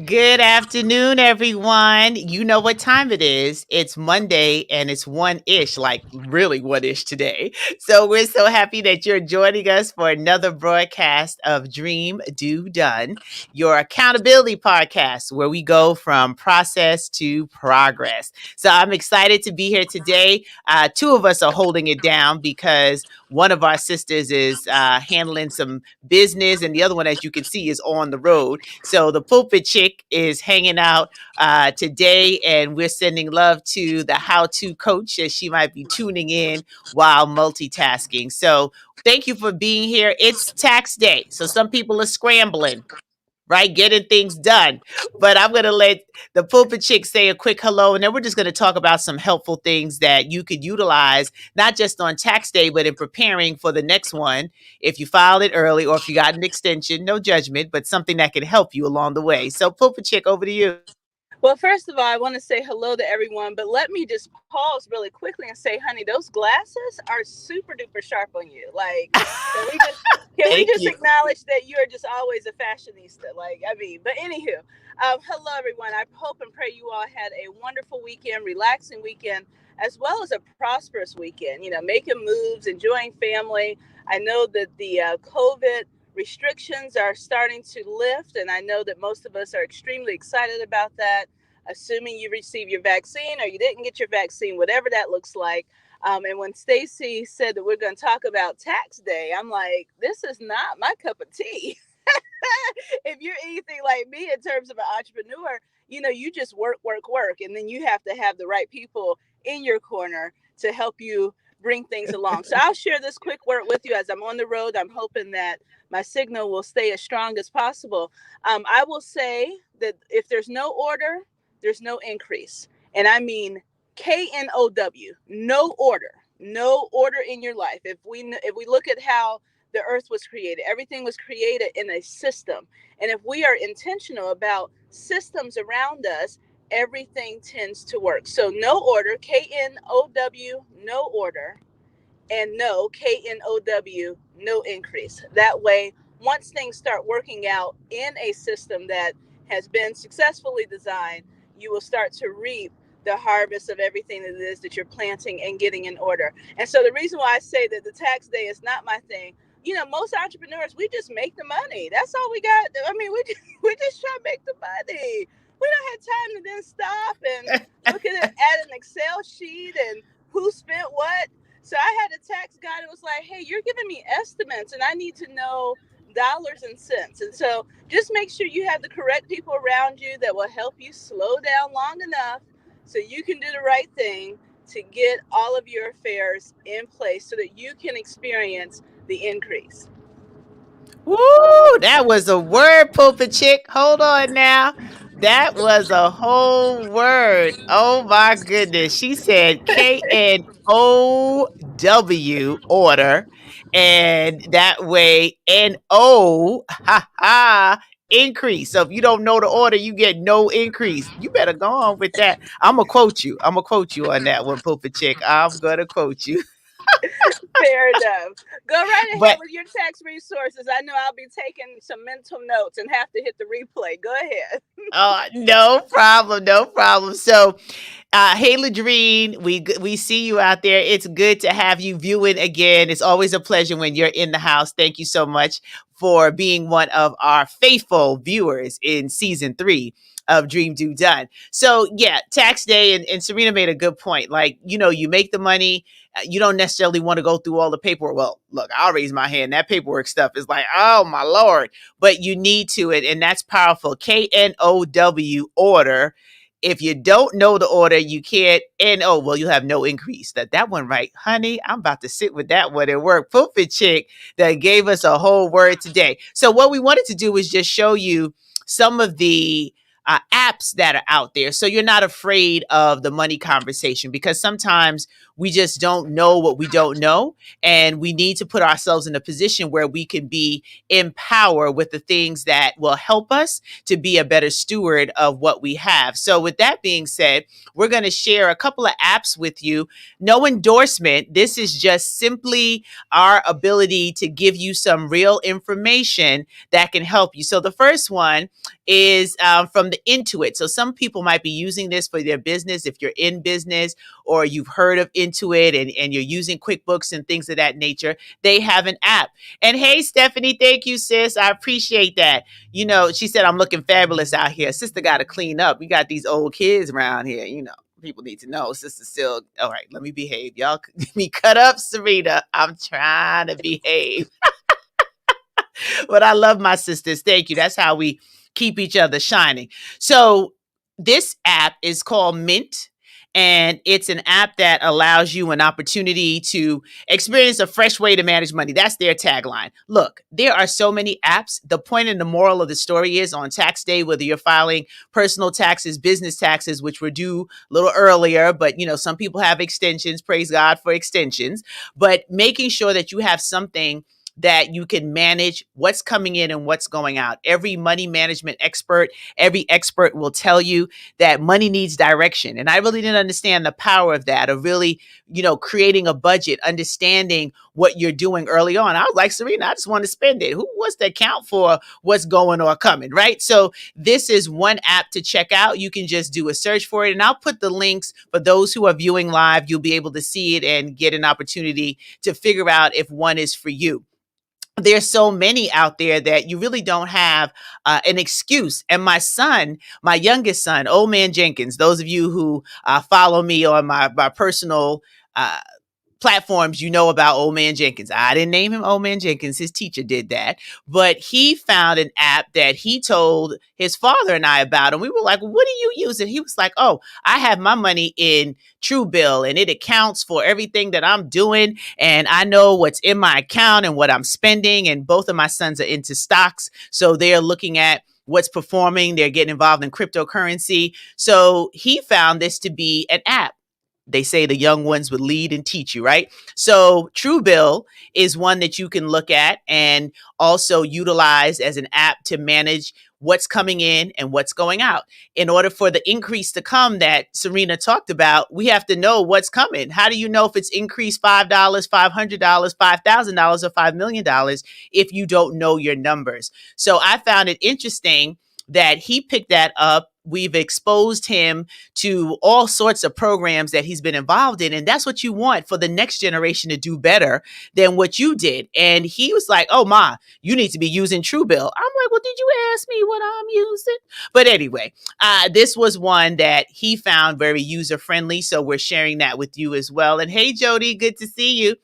Good afternoon, everyone. You know what time it is. It's Monday and it's one ish, like really one ish today. So we're so happy that you're joining us for another broadcast of Dream, Do, Done, your accountability podcast where we go from process to progress. So I'm excited to be here today. Two of us are holding it down because one of our sisters is handling some business, and the other one, as you can see, is on the road. So the pulpit chick is hanging out today, and we're sending love to the how-to coach as she might be tuning in while multitasking. So thank you for being here. It's tax day, so some people are scrambling, right? Getting things done. But I'm going to let the pulpit chick say a quick hello, and then we're just going to talk about some helpful things that you could utilize, not just on tax day, but in preparing for the next one. If you filed it early or if you got an extension, no judgment, but something that can help you along the way. So pulpit chick, over to you. Well, first of all, I want to say hello to everyone, but let me just pause really quickly and say, honey, those glasses are super duper sharp on you. Like, can we just can we Thank just you. acknowledge that you're just always a fashionista? Like, I mean, but anywho, hello everyone. I hope and pray you all had a wonderful weekend, relaxing weekend, as well as a prosperous weekend. You know, making moves, enjoying family. I know that the COVID restrictions are starting to lift, and I know that most of us are extremely excited about that, assuming you receive your vaccine or you didn't get your vaccine, whatever that looks like. And when Stacy said that we're going to talk about tax day, I'm like, this is not my cup of tea. If you're anything like me in terms of an entrepreneur, you know, you just work, work, work, and then you have to have the right people in your corner to help you bring things along. So I'll share this quick word with you as I'm on the road. I'm hoping that my signal will stay as strong as possible. I will say that if there's no order, there's no increase. And I mean KNOW, no order in your life. If we look at how the earth was created, everything was created in a system. And if we are intentional about systems around us, everything tends to work. So no order, KNOW, no order, and no, KNOW, no increase. That way, once things start working out in a system that has been successfully designed, you will start to reap the harvest of everything that it is that you're planting and getting in order. And so the reason why I say that the tax day is not my thing, you know, most entrepreneurs, we just make the money. That's all we got. I mean, we just try to make the money. We don't have time to then stop and look at an Excel sheet and who spent what. So I had a tax guy that was like, hey, you're giving me estimates and I need to know dollars and cents. And so just make sure you have the correct people around you that will help you slow down long enough so you can do the right thing to get all of your affairs in place so that you can experience the increase. Woo! That was a word, pulpit chick. Hold on now. That was a whole word. Oh my goodness. She said KNOW order. And that way, NO, ha ha, increase. So if you don't know the order, you get no increase. You better go on with that. I'm going to quote you. I'm going to quote you on that one, pulpit chick. I'm going to quote you. Fair enough. Go right ahead But with your tax resources. I know I'll be taking some mental notes and have to hit the replay. Go ahead. no problem, no problem. So, hey, Ladrine, we see you out there. It's good to have you viewing again. It's always a pleasure when you're in the house. Thank you so much for being one of our faithful viewers in season 3 of Dream Do Done. So yeah, tax day, and Serena made a good point. Like, you know, you make the money, you don't necessarily want to go through all the paperwork. Well, look, I'll raise my hand. That paperwork stuff is like, oh my Lord. But you need to it, and that's powerful. KNOW order. If you don't know the order, you can't NO. Well, you have no increase. That one right, honey. I'm about to sit with that one at work. Pulpit chick that gave us a whole word today. So what we wanted to do is just show you some of the apps that are out there. So you're not afraid of the money conversation, because sometimes we just don't know what we don't know. And we need to put ourselves in a position where we can be in power with the things that will help us to be a better steward of what we have. So, with that being said, we're going to share a couple of apps with you. No endorsement. This is just simply our ability to give you some real information that can help you. So, the first one is from the Intuit. So, some people might be using this for their business if you're in business, or you've heard of Intuit and you're using QuickBooks and things of that nature. They have an app. And hey, Stephanie, thank you, sis. I appreciate that. You know, she said, I'm looking fabulous out here. Sister got to clean up. We got these old kids around here, you know. People need to know. Sister still, all right, let me behave. Y'all, me cut up, Serena. I'm trying to behave. But I love my sisters. Thank you. That's how we keep each other shining. So this app is called Mint. And it's an app that allows you an opportunity to experience a fresh way to manage money. That's their tagline. Look, there are so many apps. The point and the moral of the story is, on tax day, whether you're filing personal taxes, business taxes, which were due a little earlier, but you know, some people have extensions. Praise God for extensions. But making sure that you have something that you can manage what's coming in and what's going out. Every money management expert, every expert will tell you that money needs direction. And I really didn't understand the power of that, of really, you know, creating a budget, understanding what you're doing early on. I was like, Serena, I just want to spend it. Who wants to account for what's going or coming, right? So this is one app to check out. You can just do a search for it. And I'll put the links for those who are viewing live. You'll be able to see it and get an opportunity to figure out if one is for you. There's so many out there that you really don't have an excuse. And my son, my youngest son, Old Man Jenkins, those of you who follow me on my personal platforms, you know about Old Man Jenkins. I didn't name him Old Man Jenkins. His teacher did that. But he found an app that he told his father and I about. And we were like, what are you using? He was like, oh, I have my money in Truebill, and it accounts for everything that I'm doing. And I know what's in my account and what I'm spending. And both of my sons are into stocks. So they're looking at what's performing. They're getting involved in cryptocurrency. So he found this to be an app. They say the young ones would lead and teach you, right? So Truebill is one that you can look at and also utilize as an app to manage what's coming in and what's going out. In order for the increase to come that Serena talked about, we have to know what's coming. How do you know if it's increased $5, $500, $5,000, or $5 million if you don't know your numbers? So I found it interesting that he picked that up. We've exposed him to all sorts of programs that he's been involved in. And that's what you want for the next generation to do better than what you did. And he was like, oh, Ma, you need to be using Truebill. I'm like, well, did you ask me what I'm using? But anyway, this was one that he found very user friendly. So we're sharing that with you as well. And hey, Jody, good to see you.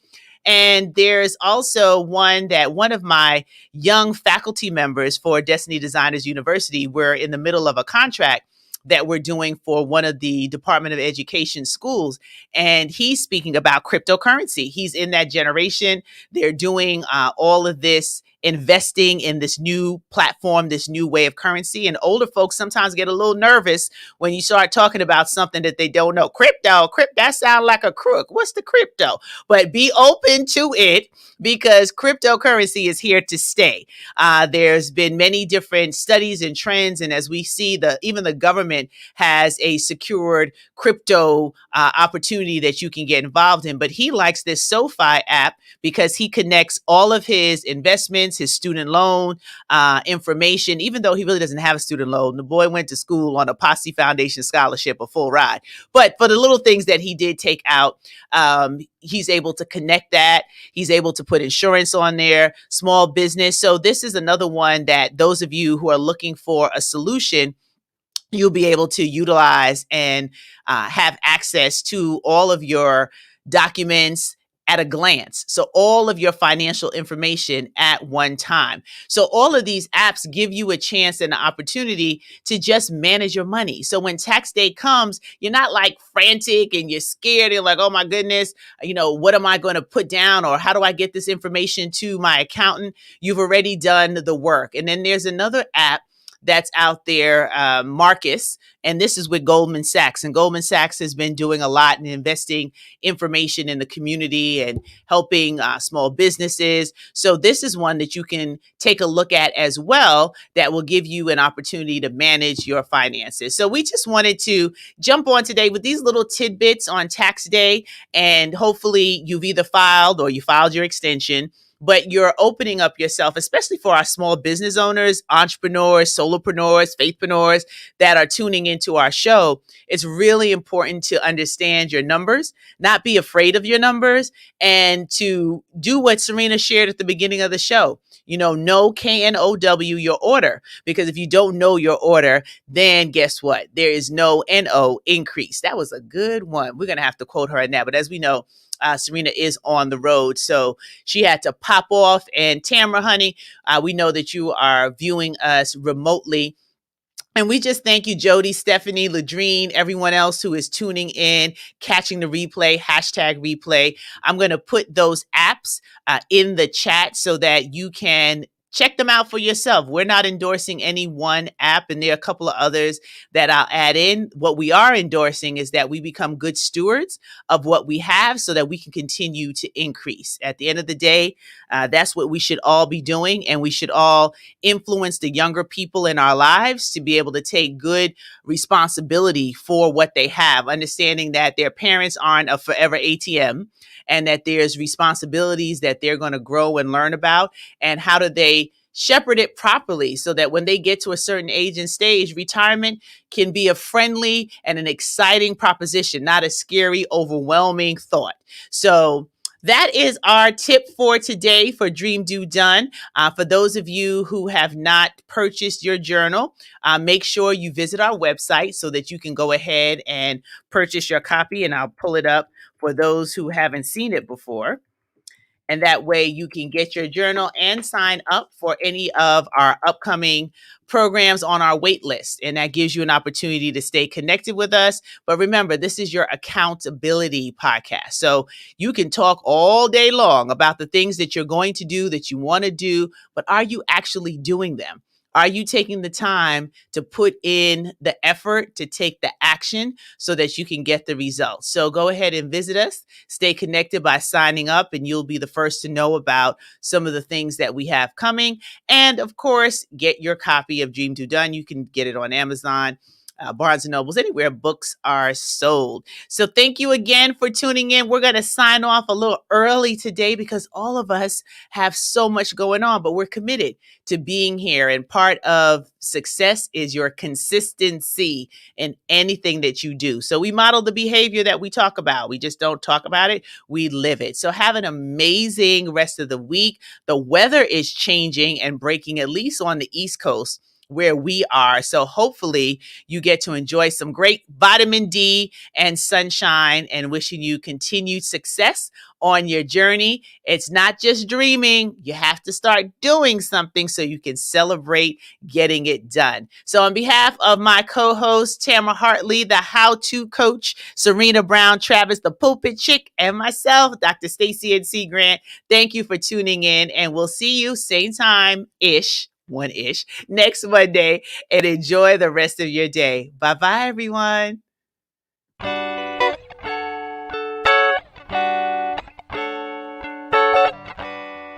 And there's also one that one of my young faculty members for Destiny Designers University, we're in the middle of a contract that we're doing for one of the Department of Education schools. And he's speaking about cryptocurrency. He's in that generation. They're doing all of this, investing in this new platform, this new way of currency. And older folks sometimes get a little nervous when you start talking about something that they don't know. Crypto, that sounds like a crook. What's the crypto? But be open to it, because cryptocurrency is here to stay. There's been many different studies and trends. And as we see, even the government has a secured crypto opportunity that you can get involved in. But he likes this SoFi app because he connects all of his investments, his student loan information, even though he really doesn't have a student loan. The boy went to school on a Posse Foundation scholarship, a full ride. But for the little things that he did take out, he's able to connect that. He's able to put insurance on there, small business. So this is another one that those of you who are looking for a solution, you'll be able to utilize and have access to all of your documents at a glance. So all of your financial information at one time. So all of these apps give you a chance and an opportunity to just manage your money. So when tax day comes, you're not like frantic and you're scared. You're like, oh my goodness, you know, what am I going to put down? Or how do I get this information to my accountant? You've already done the work. And then there's another app that's out there, Marcus, and this is with Goldman Sachs. And Goldman Sachs has been doing a lot in investing information in the community and helping small businesses. So this is one that you can take a look at as well that will give you an opportunity to manage your finances. So we just wanted to jump on today with these little tidbits on tax day, and hopefully you've either filed or you filed your extension, but you're opening up yourself, especially for our small business owners, entrepreneurs, solopreneurs, faithpreneurs that are tuning into our show. It's really important to understand your numbers, not be afraid of your numbers, and to do what Serena shared at the beginning of the show. Know KNOW your order, because if you don't know your order, then guess what? There is no NO increase. That was a good one. We're going to have to quote her on that. But as we know, Serena is on the road, so she had to pop off. And Tamara, honey, we know that you are viewing us remotely. And we just thank you, Jody, Stephanie, Ladrine, everyone else who is tuning in, catching the replay, #replay. I'm going to put those apps in the chat so that you can check them out for yourself. We're not endorsing any one app, and there are a couple of others that I'll add in. What we are endorsing is that we become good stewards of what we have so that we can continue to increase. At the end of the day, that's what we should all be doing, and we should all influence the younger people in our lives to be able to take good responsibility for what they have, understanding that their parents aren't a forever ATM, and that there's responsibilities that they're going to grow and learn about, and how do they shepherd it properly so that when they get to a certain age and stage, retirement can be a friendly and an exciting proposition, not a scary, overwhelming thought. So that is our tip for today for Dream Do Done. For those of you who have not purchased your journal, make sure you visit our website so that you can go ahead and purchase your copy, and I'll pull it up for those who haven't seen it before. And that way you can get your journal and sign up for any of our upcoming programs on our wait list. And that gives you an opportunity to stay connected with us. But remember, this is your accountability podcast. So you can talk all day long about the things that you're going to do, that you want to do, but are you actually doing them? Are you taking the time to put in the effort to take the action so that you can get the results? So go ahead and visit us. Stay connected by signing up, and you'll be the first to know about some of the things that we have coming. And of course, get your copy of Dream Do Done. You can get it on Amazon, Barnes & Nobles, anywhere books are sold. So thank you again for tuning in. We're going to sign off a little early today because all of us have so much going on, but we're committed to being here. And part of success is your consistency in anything that you do. So we model the behavior that we talk about. We just don't talk about it. We live it. So have an amazing rest of the week. The weather is changing and breaking, at least on the East Coast where we are. So hopefully you get to enjoy some great vitamin D and sunshine, and wishing you continued success on your journey. It's not just dreaming. You have to start doing something so you can celebrate getting it done. So on behalf of my co-host, Tamara Hartley, the how-to coach, Serena Brown Travis, the pulpit chick, and myself, Dr. Stacey N.C. Grant, thank you for tuning in, and we'll see you same time-ish, one-ish, next Monday, and enjoy the rest of your day. Bye-bye, everyone.